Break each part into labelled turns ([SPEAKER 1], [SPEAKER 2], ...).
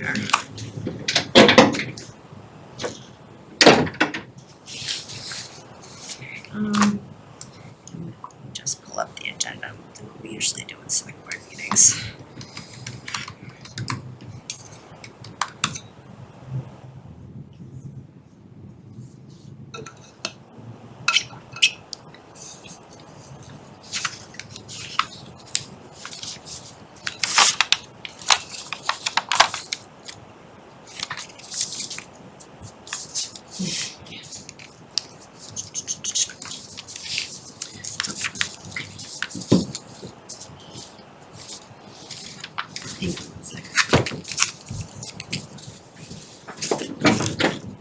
[SPEAKER 1] here. Just pull up the agenda. We'll do what we usually do in select board meetings.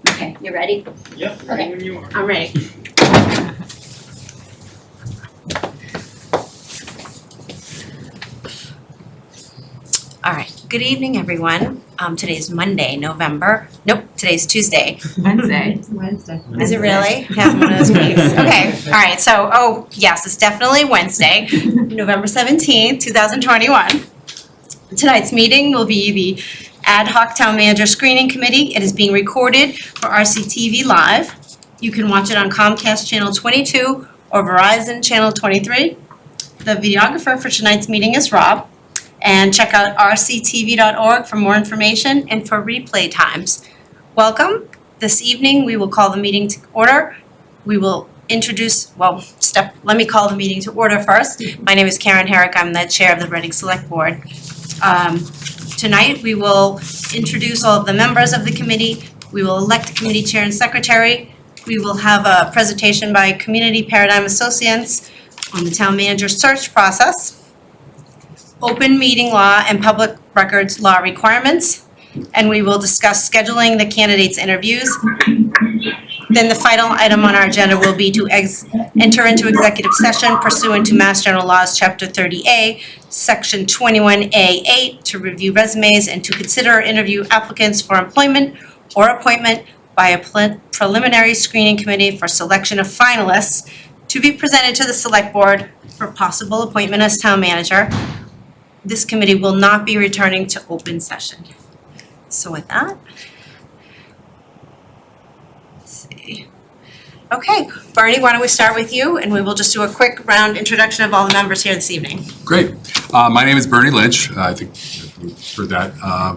[SPEAKER 1] Okay, you ready?
[SPEAKER 2] Yep,
[SPEAKER 1] Okay.
[SPEAKER 2] ready when you are.
[SPEAKER 1] I'm ready. All right, good evening, everyone. Today's Monday, today's Tuesday.
[SPEAKER 3] Wednesday.
[SPEAKER 1] Is it really? Have one of those weeks. Okay, all right, so, yes, it's definitely Wednesday, November 17th, 2021. Tonight's meeting will be the Ad hoc Town Manager Screening Committee. It is being recorded for RCTV Live. You can watch it on Comcast Channel 22 or Verizon Channel 23. The videographer for tonight's meeting is Rob. And check out rctv.org for more information and for replay times. Welcome. This evening, we will call the meeting to order. We will let me call the meeting to order first. My name is Karen Herrick. I'm the chair of the Reading Select Board. Tonight, we will introduce all of the members of the committee. We will elect a committee chair and secretary. We will have a presentation by Community Paradigm Associates on the town manager search process, open meeting law and public records law requirements, and we will discuss scheduling the candidates' interviews. Then the final item on our agenda will be to enter into executive session pursuant to Mass General Laws, Chapter 30A, Section 21A8, to review resumes and to consider or interview applicants for employment or appointment by a preliminary screening committee for selection of finalists to be presented to the select board for possible appointment as town manager. This committee will not be returning to open session. So with that, let's see. Okay, Bernie, why don't we start with you, and we will just do a quick round introduction of all the members here this evening.
[SPEAKER 4] Great. My name is Bernie Lynch. I think you've heard that,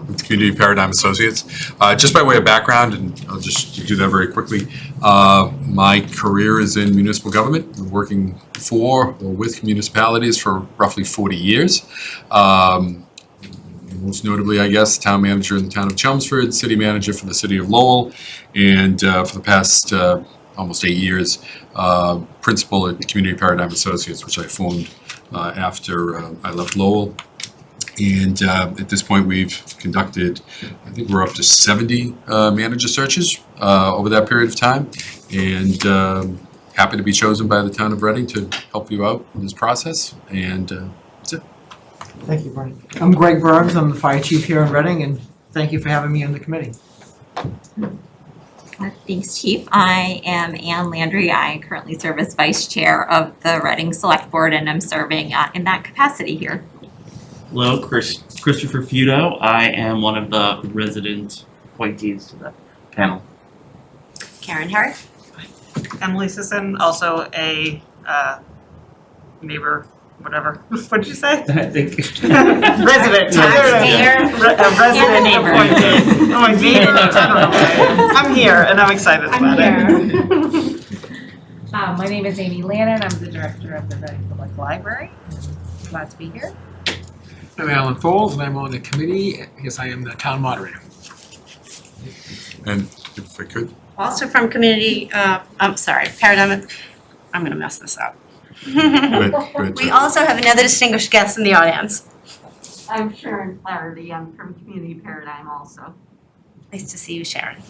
[SPEAKER 4] with Community Paradigm Associates. Just by way of background, and I'll just do that very quickly, my career is in municipal government. I'm working for or with municipalities for roughly 40 years. Most notably, I guess, town manager in the town of Chelmsford, city manager for the city of Lowell, and for the past almost 8 years, principal at Community Paradigm Associates, which I formed after I left Lowell. And at this point, we've conducted, I think we're up to 70 manager searches over that period of time, and happy to be chosen by the town of Reading to help you out in this process, and that's it.
[SPEAKER 5] Thank you, Bernie. I'm Greg Burns. I'm the fire chief here in Reading, and thank you for having me on the committee.
[SPEAKER 3] Thanks, Chief. I am Ann Landry. I currently serve as Vice Chair of the Reading Select Board, and I'm serving in that capacity here.
[SPEAKER 2] Hello, Christopher Feudo. I am one of the resident appointees to the panel.
[SPEAKER 1] Karen Herrick?
[SPEAKER 6] Emily Sisson, also a neighbor, whatever. What did you say?
[SPEAKER 2] I think.
[SPEAKER 6] Resident.
[SPEAKER 1] Taxpayer.
[SPEAKER 6] A resident
[SPEAKER 3] neighbor.
[SPEAKER 6] appointed. Oh, my neighbor. I don't know. I'm here and I'm excited about it.
[SPEAKER 7] My name is Amy Lannon. I'm the director of the Reading Public Library. Glad to be here.
[SPEAKER 8] I'm Alan Foles, and I'm on the committee. Yes, I am the town moderator.
[SPEAKER 4] And if I could,
[SPEAKER 1] Also from Community, Paradigm, I'm gonna mess this up.
[SPEAKER 4] go ahead,
[SPEAKER 1] We
[SPEAKER 4] Jeff.
[SPEAKER 1] also have another distinguished guest in the audience.
[SPEAKER 9] I'm Sharon Flaherty. I'm from Community Paradigm also.
[SPEAKER 1] Nice to see you, Sharon.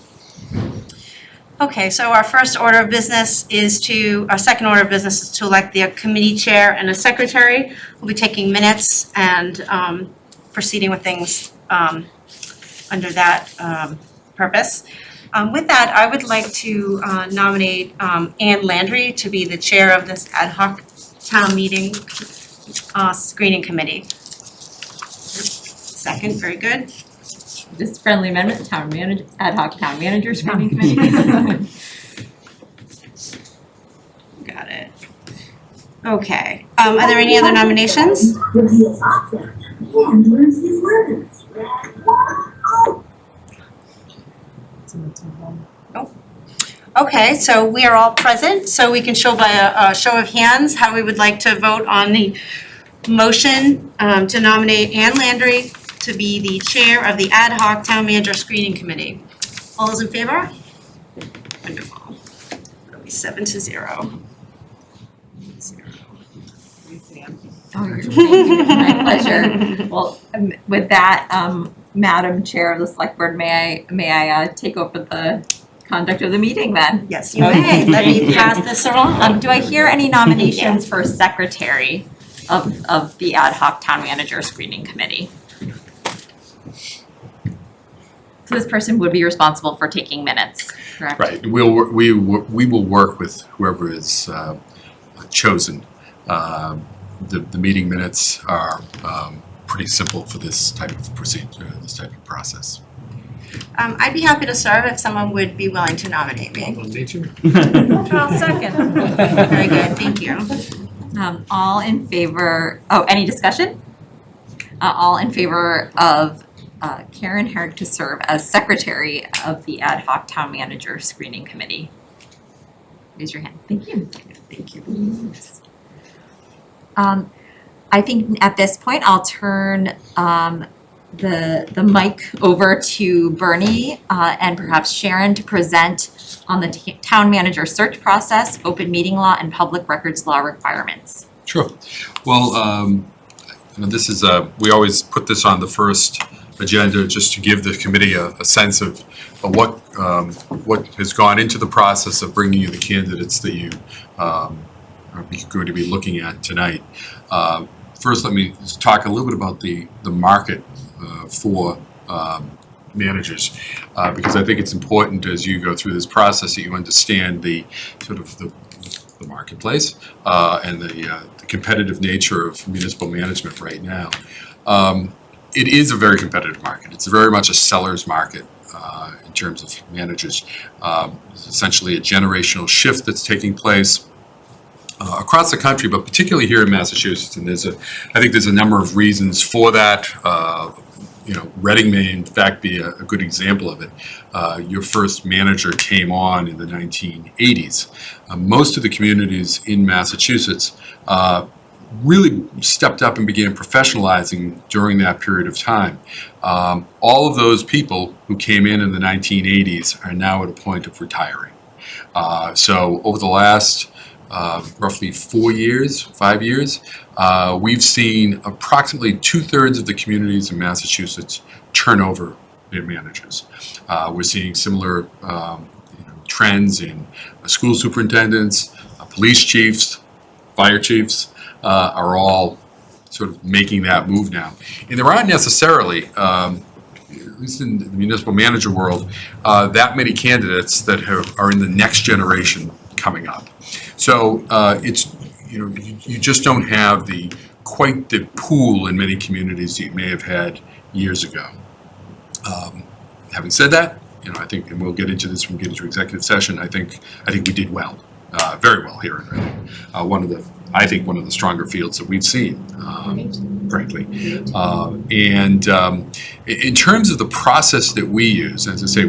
[SPEAKER 1] Okay, so our second order of business is to elect the committee chair and a secretary. We'll be taking minutes and proceeding with things under that purpose. With that, I would like to nominate Ann Landry to be the chair of this ad hoc town meeting screening committee. Second, very good.
[SPEAKER 3] Just friendly amendment, ad hoc town manager screening committee.
[SPEAKER 1] Got it. Okay, are there any other nominations? Okay, so we are all present, so we can show by a show of hands how we would like to vote on the motion to nominate Ann Landry to be the chair of the ad hoc town manager screening committee. All those in favor? Wonderful. It'll be 7-0.
[SPEAKER 3] Oh, you're my pleasure. Well, with that, Madam Chair of the Select Board, may I take over the conduct of the meeting then?
[SPEAKER 1] Yes, you may. Let me pass this around.
[SPEAKER 3] Do I hear any nominations for secretary of the ad hoc town manager screening committee? So this person would be responsible for taking minutes, correct?
[SPEAKER 4] Right, we will work with whoever is chosen. The meeting minutes are pretty simple for this type of procedure, this type of process.
[SPEAKER 1] I'd be happy to serve if someone would be willing to nominate me.
[SPEAKER 8] Nature.
[SPEAKER 7] I'll second.
[SPEAKER 1] Very good, thank you.
[SPEAKER 3] All in favor, any discussion? All in favor of Karen Herrick to serve as secretary of the ad hoc town manager screening committee? Raise your hand. Thank you.
[SPEAKER 1] Thank you.
[SPEAKER 3] I think at this point, I'll turn the mic over to Bernie and perhaps Sharon to present on the town manager search process, open meeting law, and public records law requirements.
[SPEAKER 4] Sure. Well, this is we always put this on the first agenda just to give the committee a sense of what has gone into the process of bringing you the candidates that you are going to be looking at tonight. First, let me just talk a little bit about the market for managers, because I think it's important as you go through this process that you understand the sort of the marketplace and the competitive nature of municipal management right now. It is a very competitive market. It's very much a seller's market in terms of managers. It's essentially a generational shift that's taking place across the country, but particularly here in Massachusetts. And I think there's a number of reasons for that. Reading may in fact be a good example of it. Your first manager came on in the 1980s. Most of the communities in Massachusetts really stepped up and began professionalizing during that period of time. All of those people who came in the 1980s are now at a point of retiring. So over the last roughly 5 years, we've seen approximately 2/3 of the communities in Massachusetts turn over their managers. We're seeing similar trends in school superintendents, police chiefs, fire chiefs are all sort of making that move now. And there aren't necessarily, at least in the municipal manager world, that many candidates that are in the next generation coming up. So it's, you just don't have quite the pool in many communities that you may have had years ago. Having said that, I think, and we'll get into this when we get into executive session, I think we did well, very well here in Reading. I think one of the stronger fields that we've seen, frankly. And in terms of the process that we use, as I say,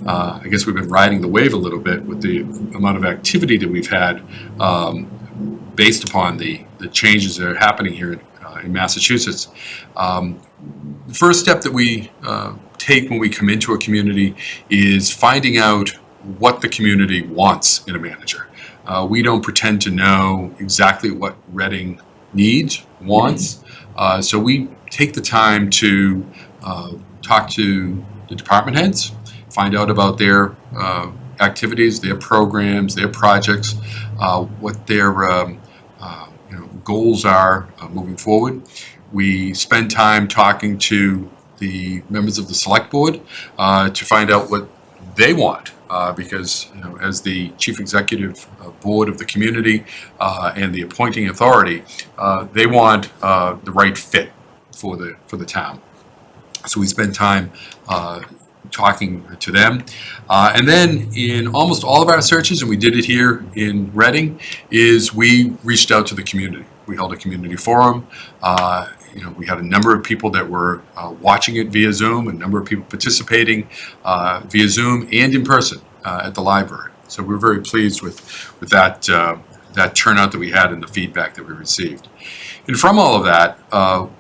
[SPEAKER 4] I guess we've been riding the wave a little bit with the amount of activity that we've had based upon the changes that are happening here in Massachusetts. The first step that we take when we come into a community is finding out what the community wants in a manager. We don't pretend to know exactly what Reading needs, wants. So we take the time to talk to the department heads, find out about their activities, their programs, their projects, what their goals are moving forward. We spend time talking to the members of the select board to find out what they want. Because as the chief executive board of the community and the appointing authority, they want the right fit for the town. So we spend time talking to them. And then in almost all of our searches, and we did it here in Reading, is we reached out to the community. We held a community forum. We had a number of people that were watching it via Zoom, a number of people participating via Zoom and in person at the library. So we're very pleased with that turnout that we had and the feedback that we received. And from all of that,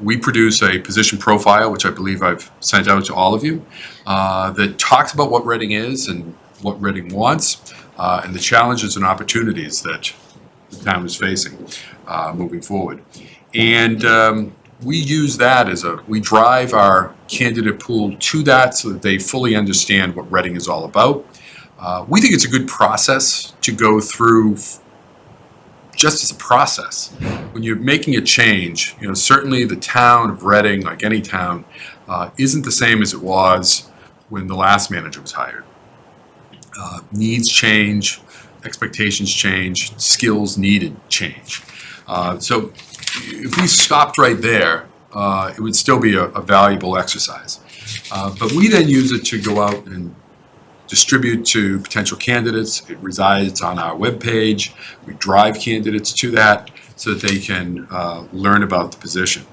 [SPEAKER 4] we produce a position profile, which I believe I've sent out to all of you, that talks about what Reading is and what Reading wants, and the challenges and opportunities that the town is facing moving forward. And we use that we drive our candidate pool to that so that they fully understand what Reading is all about. We think it's a good process to go through just as a process. When you're making a change, certainly the town of Reading, like any town, isn't the same as it was when the last manager was hired. Needs change, expectations change, skills needed change. So if we stopped right there, it would still be a valuable exercise. But we then use it to go out and distribute to potential candidates. It resides on our webpage. We drive candidates to that so that they can learn about the position.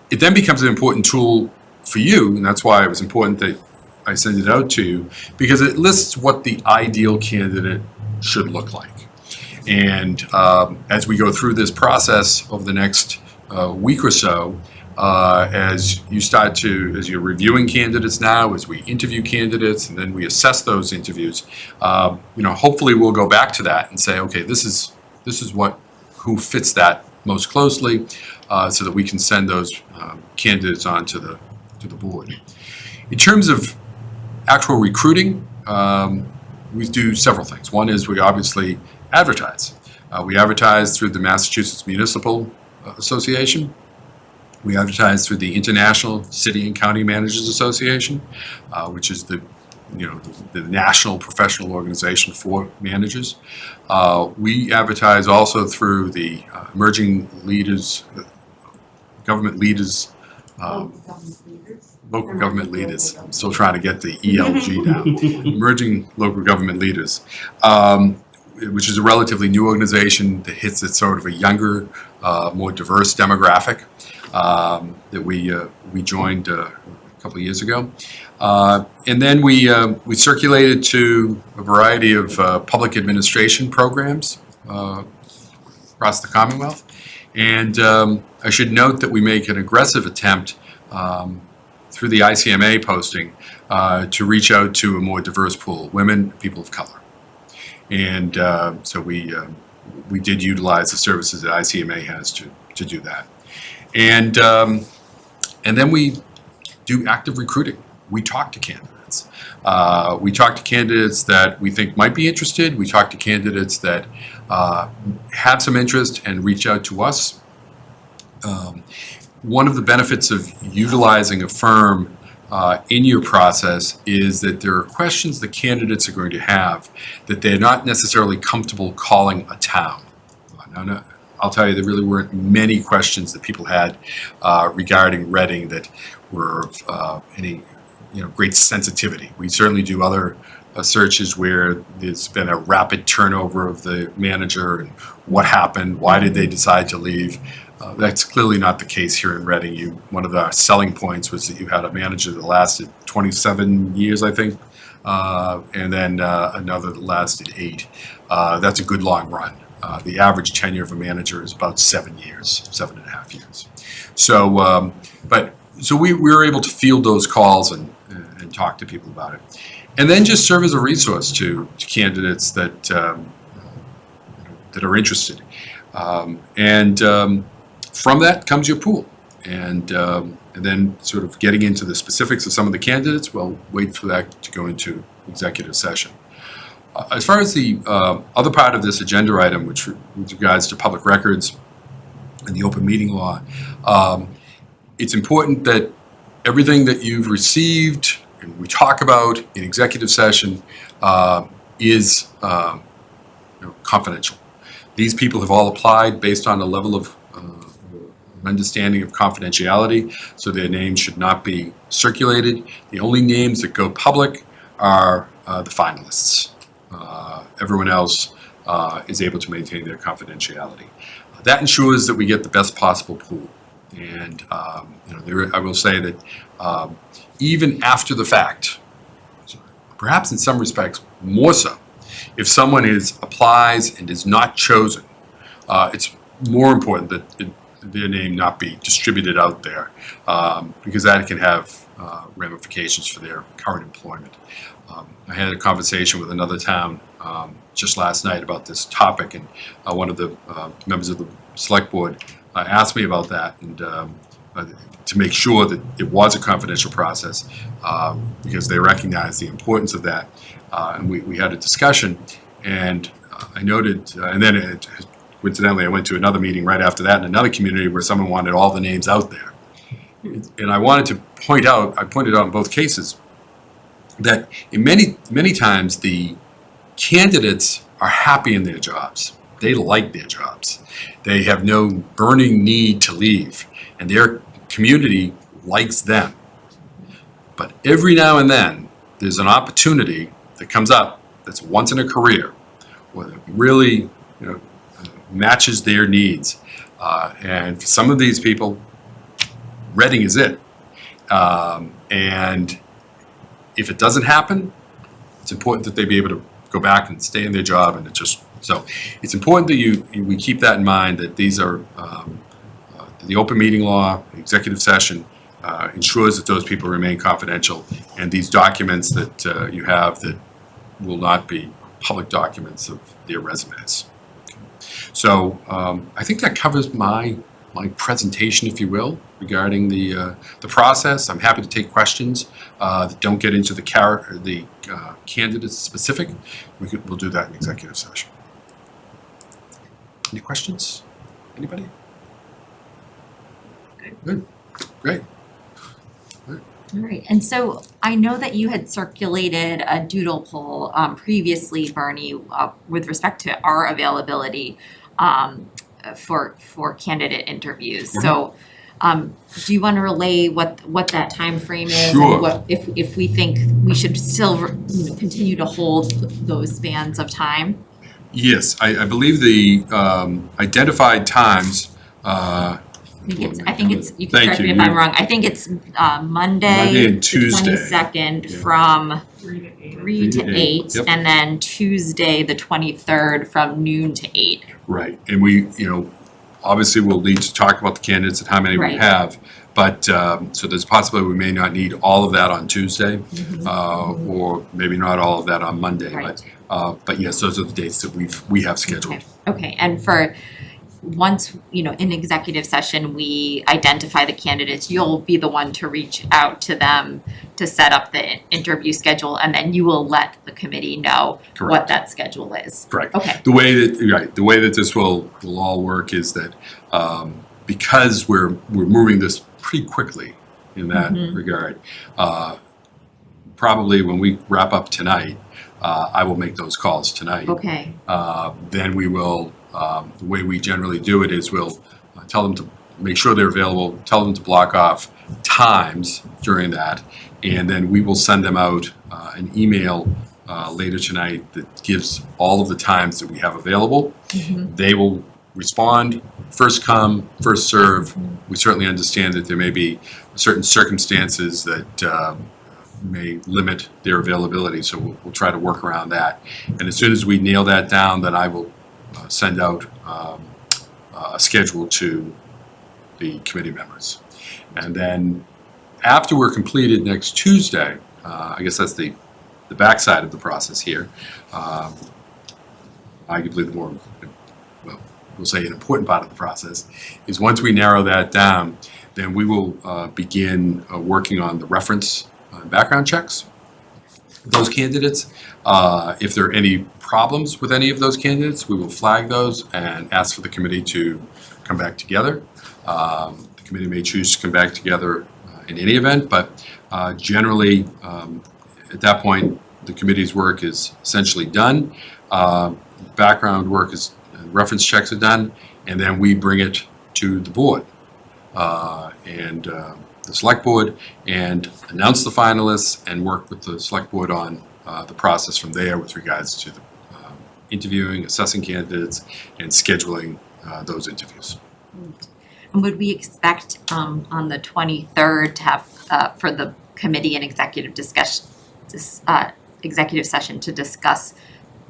[SPEAKER 4] It then becomes an important tool for you, and that's why it was important that I send it out to you, because it lists what the ideal candidate should look like. And as we go through this process over the next week or so, as you're reviewing candidates now, as we interview candidates, and then we assess those interviews, hopefully we'll go back to that and say, okay, this is who fits that most closely, so that we can send those candidates on to the board. In terms of actual recruiting, we do several things. One is we obviously advertise. We advertise through the Massachusetts Municipal Association. We advertise through the International City and County Managers Association, which is the national professional organization for managers. We advertise also through the Emerging Leaders, Government Leaders, Local Government Leaders. I'm still trying to get the ELG down. Emerging Local Government Leaders, which is a relatively new organization that hits at sort of a younger, more diverse demographic. That we joined a couple of years ago, and then we circulated to a variety of public administration programs across the Commonwealth. And I should note that we make an aggressive attempt through the ICMA posting to reach out to a more diverse pool, women, people of color. And so we did utilize the services that ICMA has to do that. And then we do active recruiting. We talk to candidates. We talk to candidates that we think might be interested. We talk to candidates that have some interest and reach out to us. One of the benefits of utilizing a firm in your process is that there are questions the candidates are going to have that they're not necessarily comfortable calling a town. Now, I'll tell you, there really weren't many questions that people had regarding Reading that were of any great sensitivity. We certainly do other searches where there's been a rapid turnover of the manager and what happened, why did they decide to leave. That's clearly not the case here in Reading. One of the selling points was that you had a manager that lasted 27 years, I think, and then another that lasted 8. That's a good long run. The average tenure of a manager is about 7 years, 7.5 years. So, so we were able to field those calls and talk to people about it, and then just serve as a resource to candidates that that are interested. From that comes your pool, and then sort of getting into the specifics of some of the candidates. We'll wait for that to go into executive session. As far as the other part of this agenda item, which with regards to public records and the open meeting law, it's important that everything that you've received and we talk about in executive session is confidential. These people have all applied based on a level of understanding of confidentiality, so their names should not be circulated. The only names that go public are the finalists. Everyone else is able to maintain their confidentiality. That ensures that we get the best possible pool. And I will say that even after the fact, perhaps in some respects more so, if someone applies and is not chosen, it's more important that their name not be distributed out there, because that can have ramifications for their current employment. I had a conversation with another town just last night about this topic, and one of the members of the select board asked me about that, and to make sure that it was a confidential process, because they recognize the importance of that. And we had a discussion, and I noted, and then coincidentally I went to another meeting right after that in another community where someone wanted all the names out there. And I wanted to point out, I pointed out in both cases, that in many times the candidates are happy in their jobs. They like their jobs. They have no burning need to leave, and their community likes them. But every now and then, there's an opportunity that comes up that's once in a career, where it really matches their needs. And for some of these people, Reading is it. And if it doesn't happen, it's important that they be able to go back and stay in their job, and so it's important that we keep that in mind, that these are the open meeting law, the executive session ensures that those people remain confidential, and these documents that you have that will not be public documents of their resumes. So I think that covers my presentation, if you will, regarding the process. I'm happy to take questions that don't get into the candidate specific. We'll do that in executive session. Any questions? Anybody? Good. Great.
[SPEAKER 3] All right, and so I know that you had circulated a doodle poll previously, Bernie, with respect to our availability for candidate interviews. So do you want to relay what that time frame is?
[SPEAKER 4] Sure.
[SPEAKER 3] And what if we think we should still continue to hold those spans of time?
[SPEAKER 4] Yes, I believe the identified times.
[SPEAKER 3] I think it's you can
[SPEAKER 4] Thank
[SPEAKER 3] correct me
[SPEAKER 4] you.
[SPEAKER 3] if I'm wrong. I think it's Monday
[SPEAKER 4] and Tuesday.
[SPEAKER 3] the 22nd
[SPEAKER 4] Yeah.
[SPEAKER 3] from
[SPEAKER 6] 3 to 8.
[SPEAKER 3] 3 to 8,
[SPEAKER 4] Yep.
[SPEAKER 3] and then Tuesday the 23rd from noon to 8.
[SPEAKER 4] Right, and we, obviously we'll need to talk about the candidates and how many we
[SPEAKER 3] Right.
[SPEAKER 4] have, but, so there's a possibility we may not need all of that on Tuesday, or maybe not all of that on Monday,
[SPEAKER 3] Right.
[SPEAKER 4] but yes, those are the dates that we have scheduled.
[SPEAKER 3] Okay, and for once, in executive session, we identify the candidates, you'll be the one to reach out to them to set up the interview schedule, and then you will let the committee know what
[SPEAKER 4] Correct.
[SPEAKER 3] that schedule is.
[SPEAKER 4] Correct.
[SPEAKER 3] Okay,
[SPEAKER 4] The way that this will all work is that, because we're moving this pretty quickly in that regard, probably when we wrap up tonight, I will make those calls tonight.
[SPEAKER 3] okay,
[SPEAKER 4] Then we will, the way we generally do it is we'll tell them to make sure they're available, tell them to block off times during that, and then we will send them out an email later tonight that gives all of the times that we have available. They will respond, first come, first serve. We certainly understand that there may be certain circumstances that may limit their availability, so we'll try to work around that. And as soon as we nail that down, then I will send out a schedule to the committee members. And then after we're completed next Tuesday, I guess that's the backside of the process here, arguably the more, well, we'll say an important part of the process, is once we narrow that down, then we will begin working on the reference background checks of those candidates. If there are any problems with any of those candidates, we will flag those and ask for the committee to come back together. The committee may choose to come back together in any event, but generally, at that point, the committee's work is essentially done. Background work is, reference checks are done, and then we bring it to the board. and the select board, and announce the finalists and work with the select board on the process from there with regards to the interviewing, assessing candidates, and scheduling those interviews.
[SPEAKER 3] And would we expect on the 23rd to have for the committee and executive executive session to discuss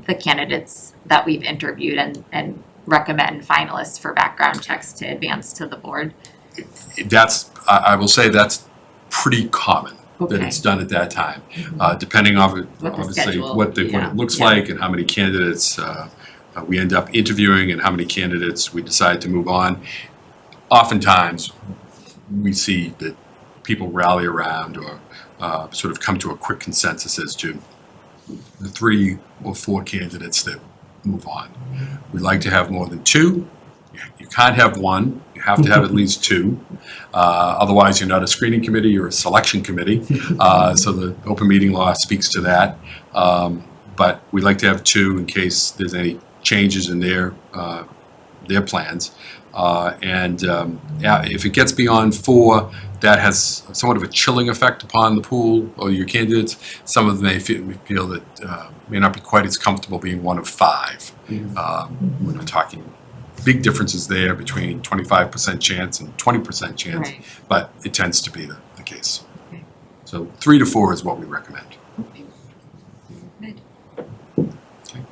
[SPEAKER 3] the candidates that we've interviewed and recommend finalists for background checks to advance to the board?
[SPEAKER 4] That's, I will say that's pretty common, that
[SPEAKER 3] Okay.
[SPEAKER 4] it's done at that time. Depending on,
[SPEAKER 3] What the
[SPEAKER 4] obviously,
[SPEAKER 3] schedule-
[SPEAKER 4] what
[SPEAKER 3] yeah,
[SPEAKER 4] it looks
[SPEAKER 3] yeah.
[SPEAKER 4] like and how many candidates we end up interviewing and how many candidates we decide to move on. Oftentimes, we see that people rally around or sort of come to a quick consensus as to the 3 or 4 candidates that move on. We like to have more than 2. You can't have 1. You have to have at least 2. Otherwise, you're not a screening committee, you're a selection committee. So the open meeting law speaks to that. But we like to have 2 in case there's any changes in their plans. If it gets beyond 4, that has somewhat of a chilling effect upon the pool or your candidates. Some of them may feel that may not be quite as comfortable being one of 5. We're not talking big differences there between 25% chance and 20% chance,
[SPEAKER 3] Right.
[SPEAKER 4] but it tends to be the case.
[SPEAKER 3] Okay.
[SPEAKER 4] So 3 to 4 is what we recommend.
[SPEAKER 3] Good.
[SPEAKER 4] Okay.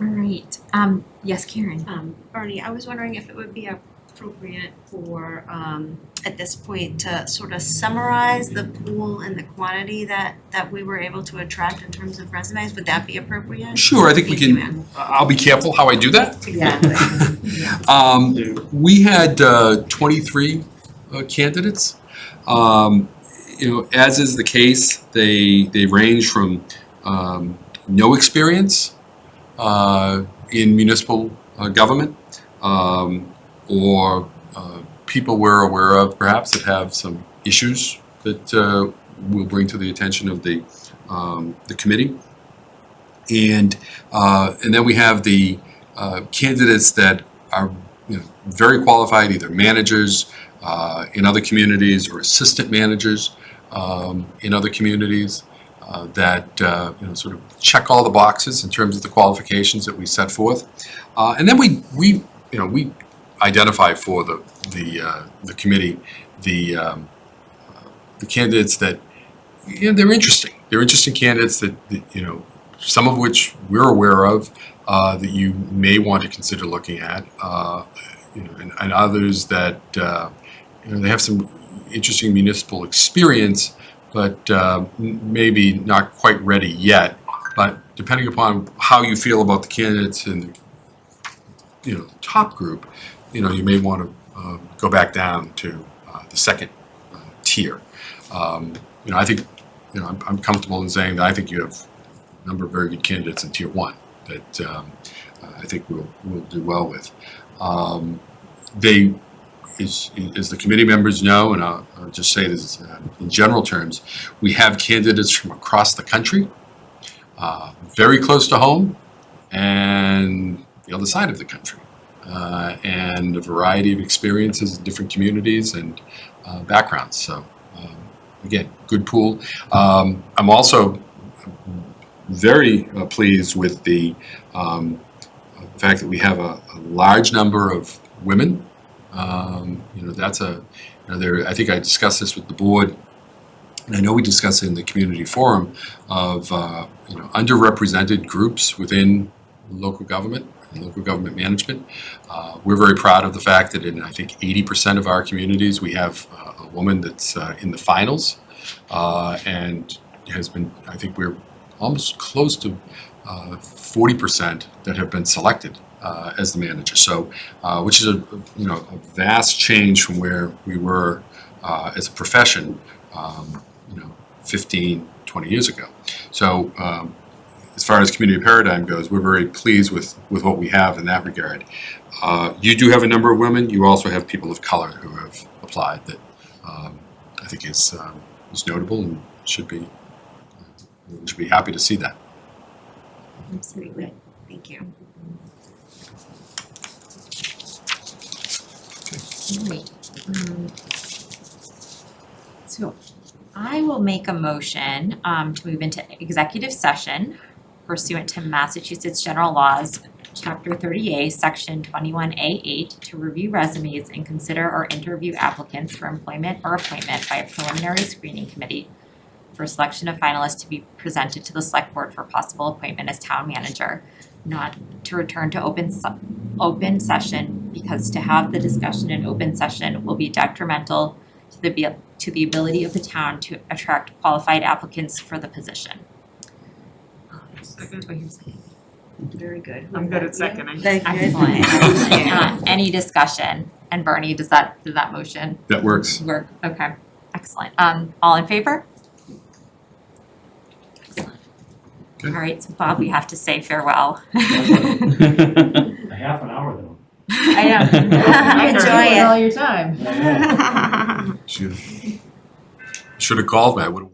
[SPEAKER 3] All right. Yes, Karen.
[SPEAKER 1] Bernie, I was wondering if it would be appropriate for, at this point, to sort of summarize the pool and the quantity that we were able to attract in terms of resumes. Would that be appropriate?
[SPEAKER 4] Sure, I think we
[SPEAKER 1] Thank you,
[SPEAKER 4] can,
[SPEAKER 1] Ann.
[SPEAKER 4] I'll be careful how I do that.
[SPEAKER 1] Exactly.
[SPEAKER 4] We had 23 candidates. As is the case, they range from no experience in municipal government, or people we're aware of perhaps that have some issues that we'll bring to the attention of the committee. And then we have the candidates that are very qualified, either managers in other communities or assistant managers in other communities that sort of check all the boxes in terms of the qualifications that we set forth. And then we identify for the committee the candidates that they're interesting. They're interesting candidates that some of which we're aware of that you may want to consider looking at, and others that they have some interesting municipal experience, but maybe not quite ready yet. But depending upon how you feel about the candidates in the top group, you may want to go back down to the second tier. I think I'm comfortable in saying that I think you have a number of very good candidates in tier 1 that I think we'll do well with. As the committee members know, and I'll just say this in general terms, we have candidates from across the country, very close to home, and the other side of the country, and a variety of experiences in different communities and backgrounds. So again, good pool. I'm also very pleased with the fact that we have a large number of women. That's I think I discussed this with the board, and I know we discussed it in the community forum of underrepresented groups within local government and local government management. We're very proud of the fact that in I think 80% of our communities we have a woman that's in the finals, and has been. I think we're almost close to 40% that have been selected as the manager. So, which is a vast change from where we were as a profession, 15, 20 years ago. So, as far as community paradigm goes, we're very pleased with what we have in that regard. You do have a number of women. You also have people of color who have applied that I think is notable and should be happy to see that.
[SPEAKER 1] Absolutely. Thank you.
[SPEAKER 3] Great. So I will make a motion to move into executive session pursuant to Massachusetts General Laws, Chapter 30A, Section 21A8, to review resumes and consider or interview applicants for employment or appointment by a preliminary screening committee for selection of finalists to be presented to the select board for possible appointment as town manager, not to return to open session, because to have the discussion in open session will be detrimental to the ability of the town to attract qualified applicants for the position.
[SPEAKER 6] Second.
[SPEAKER 3] Do I hear a second? Very good.
[SPEAKER 6] I'm good at seconding.
[SPEAKER 3] Excellent. Any discussion? And Bernie, does that motion
[SPEAKER 4] That works.
[SPEAKER 3] work? Okay, excellent. All in favor? Excellent.
[SPEAKER 4] Good.
[SPEAKER 3] All right, so Bob, we have to say farewell.
[SPEAKER 10] A half an hour though.
[SPEAKER 3] I know.
[SPEAKER 1] Enjoy
[SPEAKER 7] All
[SPEAKER 1] it.
[SPEAKER 7] your time.
[SPEAKER 4] Should have called me. I would have